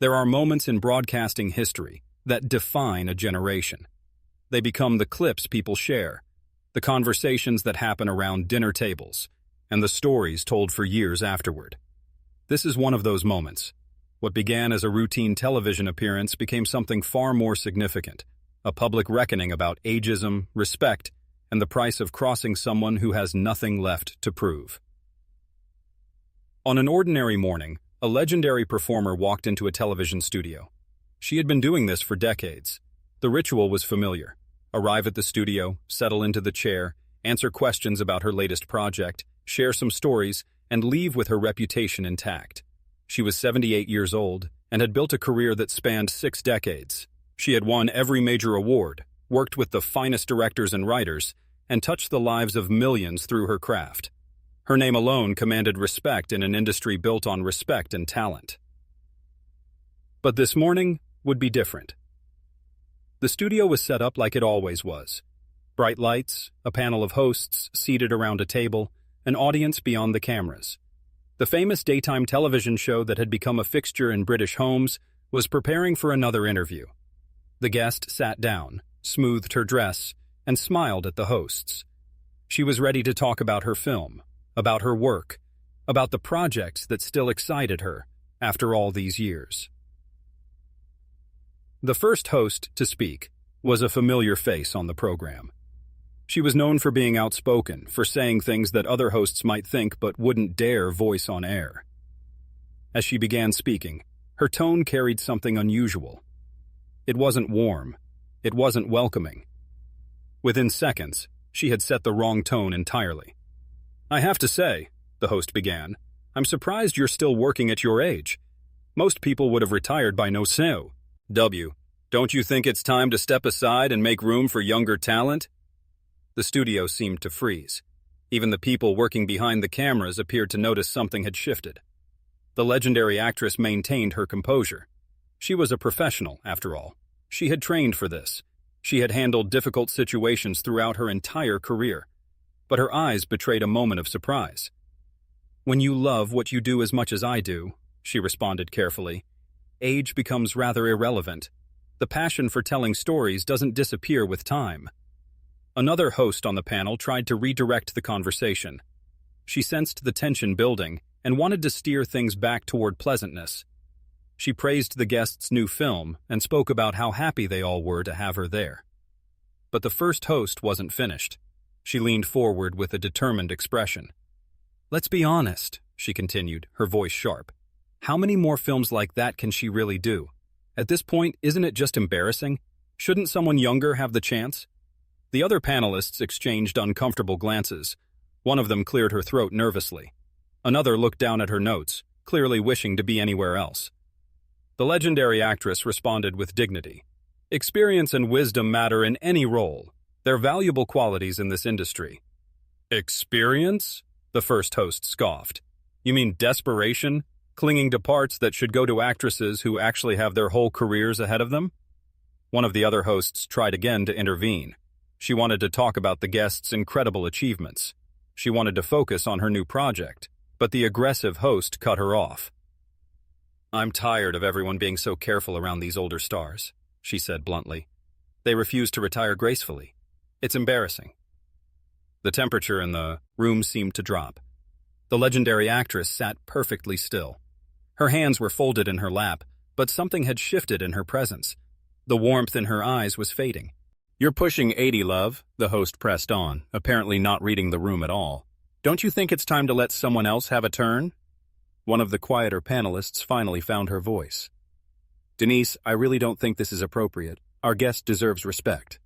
There are moments in broadcasting history that define a generation. They become the clips people share, the conversations that happen around dinner tables, and the stories told for years afterward. This is one of those moments. What began as a routine television appearance became something far more significant, a public reckoning about ageism, respect, and the price of crossing someone who has nothing left to prove. On an ordinary morning, a legendary performer walked into a television studio. She had been doing this for decades. The ritual was familiar. Arrive at the studio, settle into the chair, answer questions about her latest project, share some stories, and leave with her reputation intact. She was 78 years old and had built a career that spanned 6 decades. She had won every major award, worked with the finest directors and writers, and touched the lives of millions through her craft. Her name alone commanded respect in an industry built on respect and talent. But this morning would be different. The studio was set up like it always was. Bright lights, a panel of hosts seated around a table, an audience beyond the cameras. The famous daytime television show that had become a fixture in British homes was preparing for another interview. The guest sat down, smoothed her dress, and smiled at the hosts. She was ready to talk about her film, about her work, about the projects that still excited her after all these years. The first host to speak was a familiar face on the program. She was known for being outspoken, for saying things that other hosts might think but wouldn't dare voice on air. As she began speaking, her tone carried something unusual. It wasn't warm. It wasn't welcoming. Within seconds, she had set the wrong tone entirely. "I have to say," the host began, "I'm surprised you're still working at your age. Most people would have retired by now. Don't you think it's time to step aside and make room for younger talent?" The studio seemed to freeze. Even the people working behind the cameras appeared to notice something had shifted. The legendary actress maintained her composure. She was a professional, after all. She had trained for this. She had handled difficult situations throughout her entire career. But her eyes betrayed a moment of surprise. "When you love what you do as much as I do," she responded carefully, "age becomes rather irrelevant. The passion for telling stories doesn't disappear with time." Another host on the panel tried to redirect the conversation. She sensed the tension building and wanted to steer things back toward pleasantness. She praised the guest's new film and spoke about how happy they all were to have her there. But the first host wasn't finished. She leaned forward with a determined expression. "Let's be honest," she continued, her voice sharp. "How many more films like that can she really do? At this point, isn't it just embarrassing? Shouldn't someone younger have the chance?" The other panelists exchanged uncomfortable glances. One of them cleared her throat nervously. Another looked down at her notes, clearly wishing to be anywhere else. The legendary actress responded with dignity. "Experience and wisdom matter in any role. They're valuable qualities in this industry." "Experience?" the first host scoffed. "You mean desperation? Clinging to parts that should go to actresses who actually have their whole careers ahead of them?" One of the other hosts tried again to intervene. She wanted to talk about the guest's incredible achievements. She wanted to focus on her new project, but the aggressive host cut her off. "I'm tired of everyone being so careful around these older stars," she said bluntly. "They refuse to retire gracefully. It's embarrassing." The temperature in the room seemed to drop. The legendary actress sat perfectly still. Her hands were folded in her lap, but something had shifted in her presence. The warmth in her eyes was fading. "You're pushing 80, love," the host pressed on, apparently not reading the room at all. "Don't you think it's time to let someone else have a turn?" One of the quieter panelists finally found her voice. "Denise, I really don't think this is appropriate. Our guest deserves respect."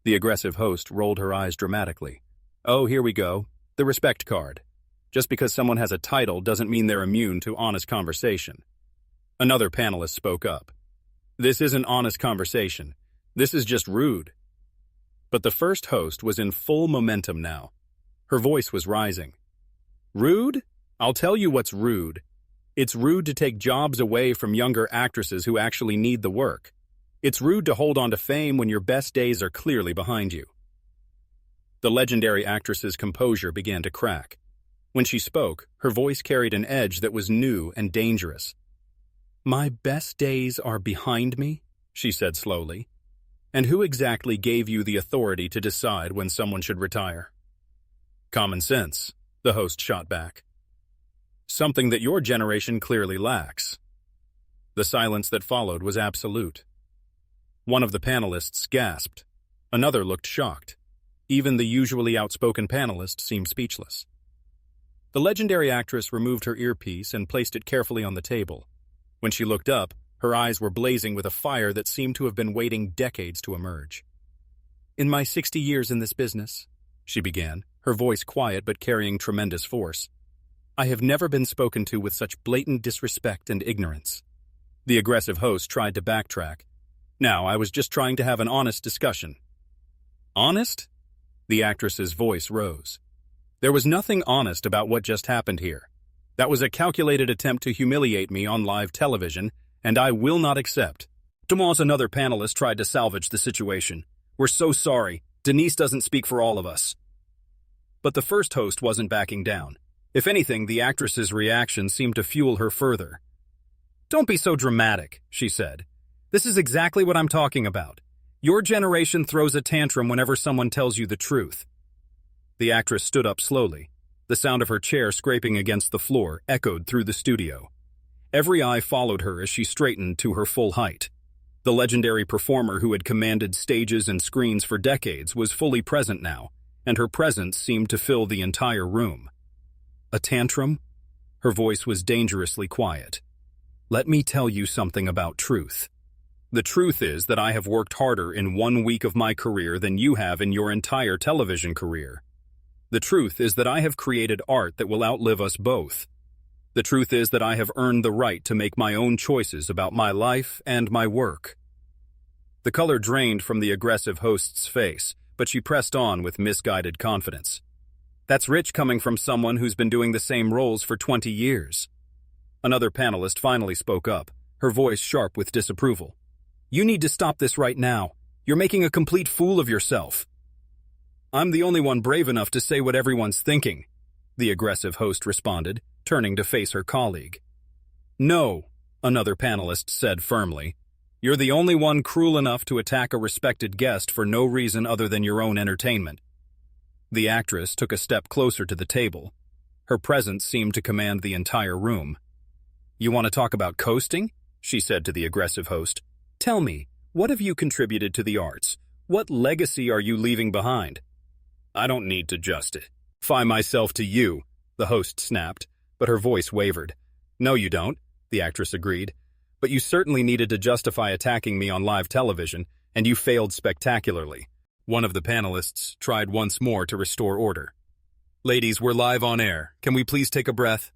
The aggressive host rolled her eyes dramatically. "Oh, here we go. The respect card. Just because someone has a title doesn't mean they're immune to honest conversation." Another panelist spoke up. "This isn't honest conversation. This is just rude." But the first host was in full momentum now. Her voice was rising. "Rude? I'll tell you what's rude. It's rude to take jobs away from younger actresses who actually need the work. It's rude to hold on to fame when your best days are clearly behind you." The legendary actress's composure began to crack. When she spoke, her voice carried an edge that was new and dangerous. My best days are behind me, she said slowly. And who exactly gave you the authority to decide when someone should retire? Common sense, the host shot back. Something that your generation clearly lacks. The silence that followed was absolute. One of the panelists gasped. Another looked shocked. Even the usually outspoken panelist seemed speechless. The legendary actress removed her earpiece and placed it carefully on the table. When she looked up, her eyes were blazing with a fire that seemed to have been waiting decades to emerge. In my 60 years in this business, she began, her voice quiet but carrying tremendous force, I have never been spoken to with such blatant disrespect and ignorance. The aggressive host tried to backtrack. Now, I was just trying to have an honest discussion. Honest? The actress's voice rose. There was nothing honest about what just happened here. That was a calculated attempt to humiliate me on live television, and I will not accept. Tomas, another panelist, tried to salvage the situation. We're so sorry. Denise doesn't speak for all of us. But the first host wasn't backing down. If anything, the actress's reaction seemed to fuel her further. Don't be so dramatic, she said. This is exactly what I'm talking about. Your generation throws a tantrum whenever someone tells you the truth. The actress stood up slowly. The sound of her chair scraping against the floor echoed through the studio. Every eye followed her as she straightened to her full height. The legendary performer who had commanded stages and screens for decades was fully present now, and her presence seemed to fill the entire room. A tantrum? Her voice was dangerously quiet. Let me tell you something about truth. The truth is that I have worked harder in 1 week of my career than you have in your entire television career. The truth is that I have created art that will outlive us both. The truth is that I have earned the right to make my own choices about my life and my work. The color drained from the aggressive host's face, but she pressed on with misguided confidence. That's rich coming from someone who's been doing the same roles for 20 years. Another panelist finally spoke up, her voice sharp with disapproval. You need to stop this right now. You're making a complete fool of yourself. I'm the only one brave enough to say what everyone's thinking, the aggressive host responded, turning to face her colleague. No, another panelist said firmly. You're the only one cruel enough to attack a respected guest for no reason other than your own entertainment. The actress took a step closer to the table. Her presence seemed to command the entire room. You want to talk about coasting? She said to the aggressive host. Tell me, what have you contributed to the arts? What legacy are you leaving behind? I don't need to justify myself to you, the host snapped, but her voice wavered. No, you don't, the actress agreed. But you certainly needed to justify attacking me on live television, and you failed spectacularly. One of the panelists tried once more to restore order. Ladies, we're live on air. Can we please take a breath?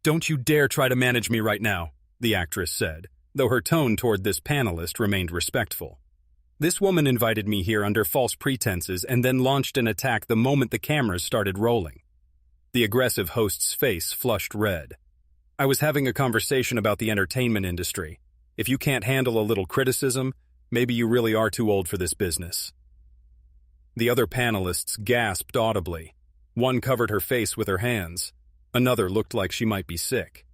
Don't you dare try to manage me right now, the actress said, though her tone toward this panelist remained respectful. This woman invited me here under false pretenses and then launched an attack the moment the cameras started rolling. The aggressive host's face flushed red. I was having a conversation about the entertainment industry. If you can't handle a little criticism, maybe you really are too old for this business. The other panelists gasped audibly. One covered her face with her hands. Another looked like she might be sick.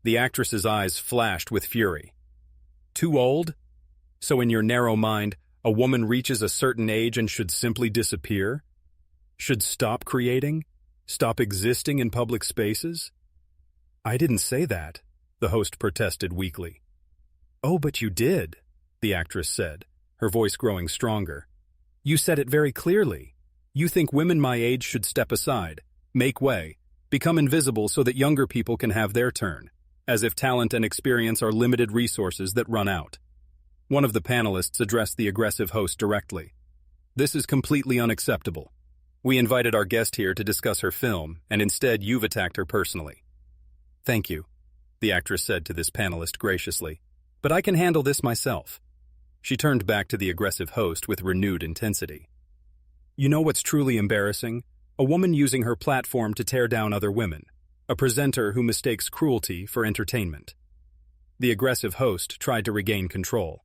The actress's eyes flashed with fury. Too old? So in your narrow mind, a woman reaches a certain age and should simply disappear? Should stop creating? Stop existing in public spaces? I didn't say that, the host protested weakly. Oh, but you did, the actress said, her voice growing stronger. You said it very clearly. You think women my age should step aside, make way, become invisible so that younger people can have their turn, as if talent and experience are limited resources that run out. One of the panelists addressed the aggressive host directly. This is completely unacceptable. We invited our guest here to discuss her film, and instead you've attacked her personally. Thank you, the actress said to this panelist graciously, but I can handle this myself. She turned back to the aggressive host with renewed intensity. You know what's truly embarrassing? A woman using her platform to tear down other women. A presenter who mistakes cruelty for entertainment. The aggressive host tried to regain control.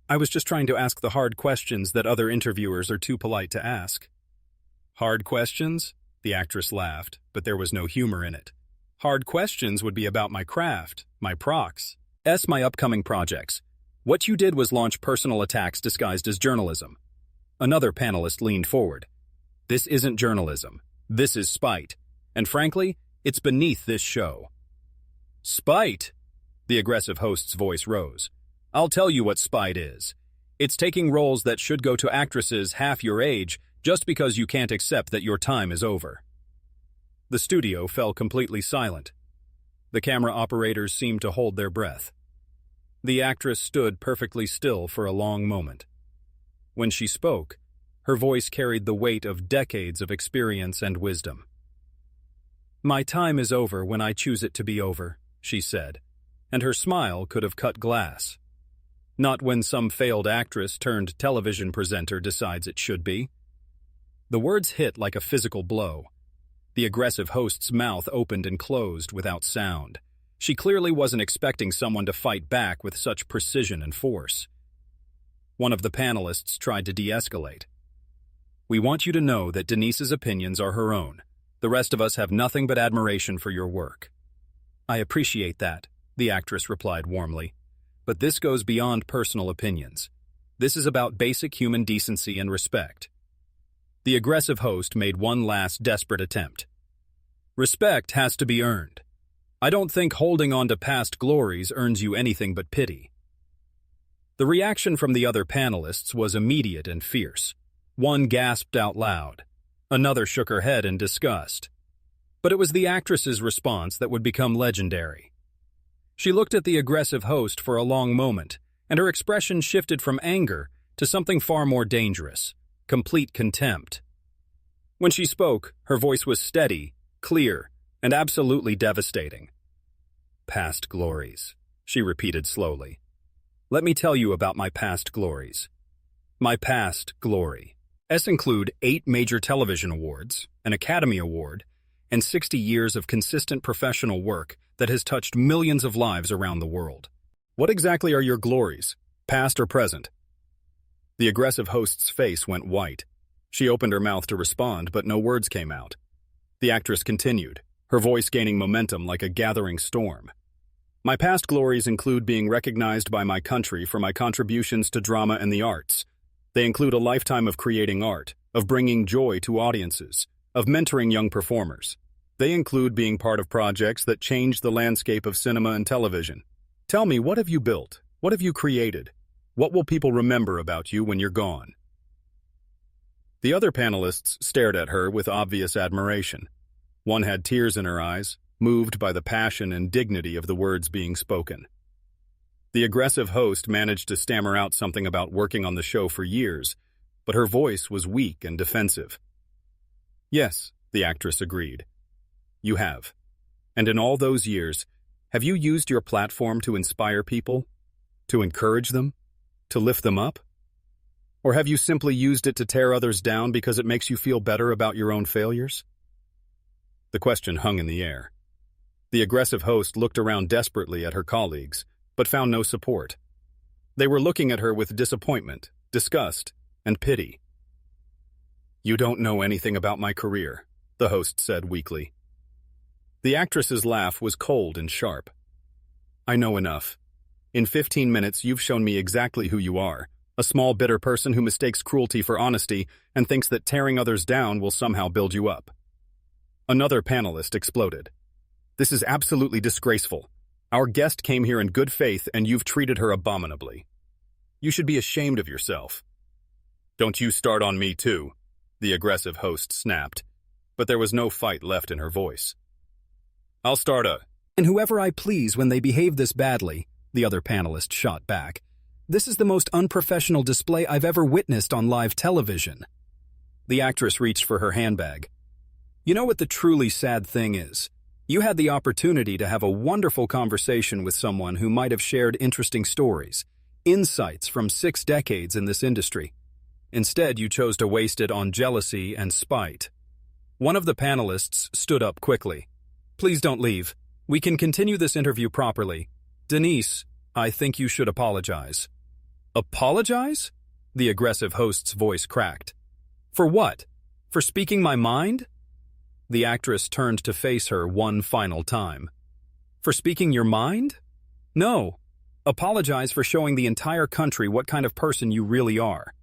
I was just trying to ask the hard questions that other interviewers are too polite to ask. Hard questions? The actress laughed, but there was no humor in it. Hard questions would be about my craft, my procs, my upcoming projects. What you did was launch personal attacks disguised as journalism. Another panelist leaned forward. This isn't journalism. This is spite. And frankly, it's beneath this show. Spite? The aggressive host's voice rose. I'll tell you what spite is. It's taking roles that should go to actresses half your age just because you can't accept that your time is over. The studio fell completely silent. The camera operators seemed to hold their breath. The actress stood perfectly still for a long moment. When she spoke, her voice carried the weight of decades of experience and wisdom. My time is over when I choose it to be over, she said, and her smile could have cut glass. Not when some failed actress turned television presenter decides it should be. The words hit like a physical blow. The aggressive host's mouth opened and closed without sound. She clearly wasn't expecting someone to fight back with such precision and force. One of the panelists tried to de-escalate. We want you to know that Denise's opinions are her own. The rest of us have nothing but admiration for your work. I appreciate that, the actress replied warmly. But this goes beyond personal opinions. This is about basic human decency and respect. The aggressive host made one last desperate attempt. Respect has to be earned. I don't think holding on to past glories earns you anything but pity. The reaction from the other panelists was immediate and fierce. One gasped out loud. Another shook her head in disgust. But it was the actress's response that would become legendary. She looked at the aggressive host for a long moment, and her expression shifted from anger to something far more dangerous, complete contempt. When she spoke, her voice was steady, clear, and absolutely devastating. Past glories, she repeated slowly. Let me tell you about my past glories. My past glory. Include 8 major television awards, an Academy Award, and 60 years of consistent professional work that has touched millions of lives around the world. What exactly are your glories, past or present? The aggressive host's face went white. She opened her mouth to respond, but no words came out. The actress continued, her voice gaining momentum like a gathering storm. My past glories include being recognized by my country for my contributions to drama and the arts. They include a lifetime of creating art, of bringing joy to audiences, of mentoring young performers. They include being part of projects that change the landscape of cinema and television. Tell me, what have you built? What have you created? What will people remember about you when you're gone? The other panelists stared at her with obvious admiration. One had tears in her eyes, moved by the passion and dignity of the words being spoken. The aggressive host managed to stammer out something about working on the show for years, but her voice was weak and defensive. Yes, the actress agreed. You have. And in all those years, have you used your platform to inspire people? To encourage them? To lift them up? Or have you simply used it to tear others down because it makes you feel better about your own failures? The question hung in the air. The aggressive host looked around desperately at her colleagues, but found no support. They were looking at her with disappointment, disgust, and pity. You don't know anything about my career, the host said weakly. The actress's laugh was cold and sharp. I know enough. In 15 minutes, you've shown me exactly who you are, a small, bitter person who mistakes cruelty for honesty and thinks that tearing others down will somehow build you up. Another panelist exploded. This is absolutely disgraceful. Our guest came here in good faith and you've treated her abominably. You should be ashamed of yourself. Don't you start on me too, the aggressive host snapped, but there was no fight left in her voice. I'll start And whoever I please when they behave this badly, the other panelist shot back. This is the most unprofessional display I've ever witnessed on live television. The actress reached for her handbag. You know what the truly sad thing is? You had the opportunity to have a wonderful conversation with someone who might have shared interesting stories, insights from 6 decades in this industry. Instead, you chose to waste it on jealousy and spite. One of the panelists stood up quickly. Please don't leave. We can continue this interview properly. Denise, I think you should apologize. Apologize? The aggressive host's voice cracked. For what? For speaking my mind? The actress turned to face her one final time. For speaking your mind? No. Apologize for showing the entire country what kind of person you really are.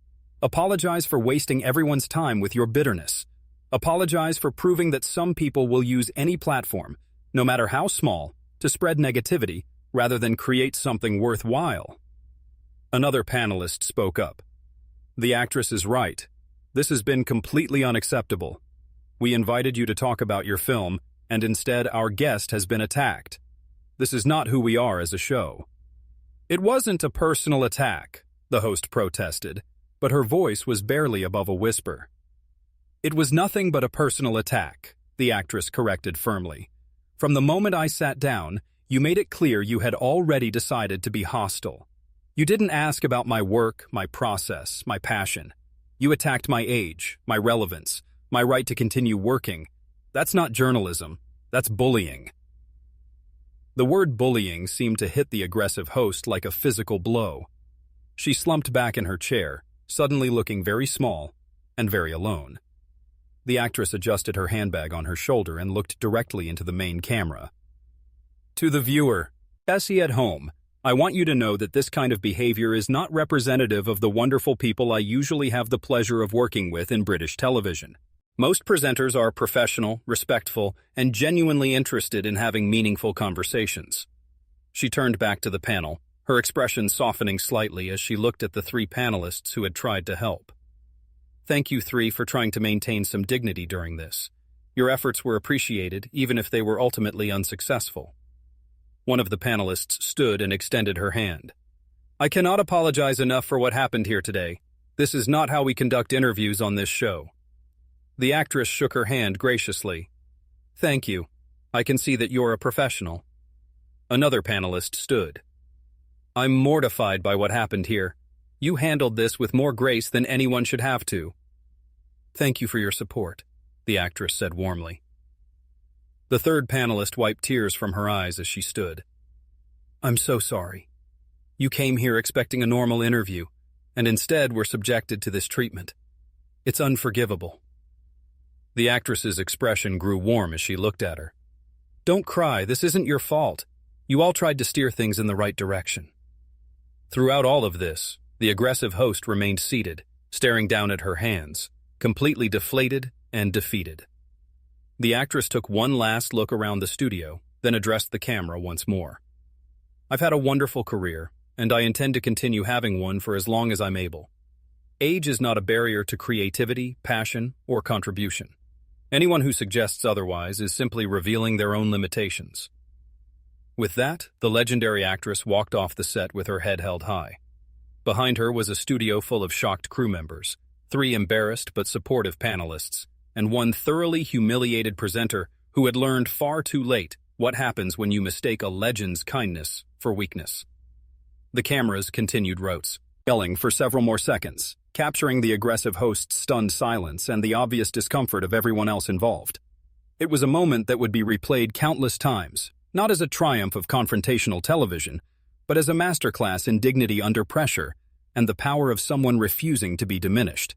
Apologize for wasting everyone's time with your bitterness. Apologize for proving that some people will use any platform, no matter how small, to spread negativity rather than create something worthwhile. Another panelist spoke up. The actress is right. This has been completely unacceptable. We invited you to talk about your film, and instead our guest has been attacked. This is not who we are as a show. It wasn't a personal attack, the host protested, but her voice was barely above a whisper. It was nothing but a personal attack, the actress corrected firmly. From the moment I sat down, you made it clear you had already decided to be hostile. You didn't ask about my work, my process, my passion. You attacked my age, my relevance, my right to continue working. That's not journalism. That's bullying. The word bullying seemed to hit the aggressive host like a physical blow. She slumped back in her chair, suddenly looking very small and very alone. The actress adjusted her handbag on her shoulder and looked directly into the main camera. To the viewer, Essie at home, I want you to know that this kind of behavior is not representative of the wonderful people I usually have the pleasure of working with in British television. Most presenters are professional, respectful, and genuinely interested in having meaningful conversations. She turned back to the panel, her expression softening slightly as she looked at the three panelists who had tried to help. Thank you three for trying to maintain some dignity during this. Your efforts were appreciated, even if they were ultimately unsuccessful. One of the panelists stood and extended her hand. I cannot apologize enough for what happened here today. This is not how we conduct interviews on this show. The actress shook her hand graciously. Thank you. I can see that you're a professional. Another panelist stood. I'm mortified by what happened here. You handled this with more grace than anyone should have to. Thank you for your support, the actress said warmly. The third panelist wiped tears from her eyes as she stood. I'm so sorry. You came here expecting a normal interview, and instead were subjected to this treatment. It's unforgivable. The actress's expression grew warm as she looked at her. Don't cry, this isn't your fault. You all tried to steer things in the right direction. Throughout all of this, the aggressive host remained seated, staring down at her hands, completely deflated and defeated. The actress took one last look around the studio, then addressed the camera once more. I've had a wonderful career, and I intend to continue having one for as long as I'm able. Age is not a barrier to creativity, passion, or contribution. Anyone who suggests otherwise is simply revealing their own limitations. With that, the legendary actress walked off the set with her head held high. Behind her was a studio full of shocked crew members, 3 embarrassed but supportive panelists, and one thoroughly humiliated presenter who had learned far too late what happens when you mistake a legend's kindness for weakness. The cameras continued rotes, yelling for several more seconds, capturing the aggressive host's stunned silence and the obvious discomfort of everyone else involved. It was a moment that would be replayed countless times, not as a triumph of confrontational television, but as a masterclass in dignity under pressure and the power of someone refusing to be diminished.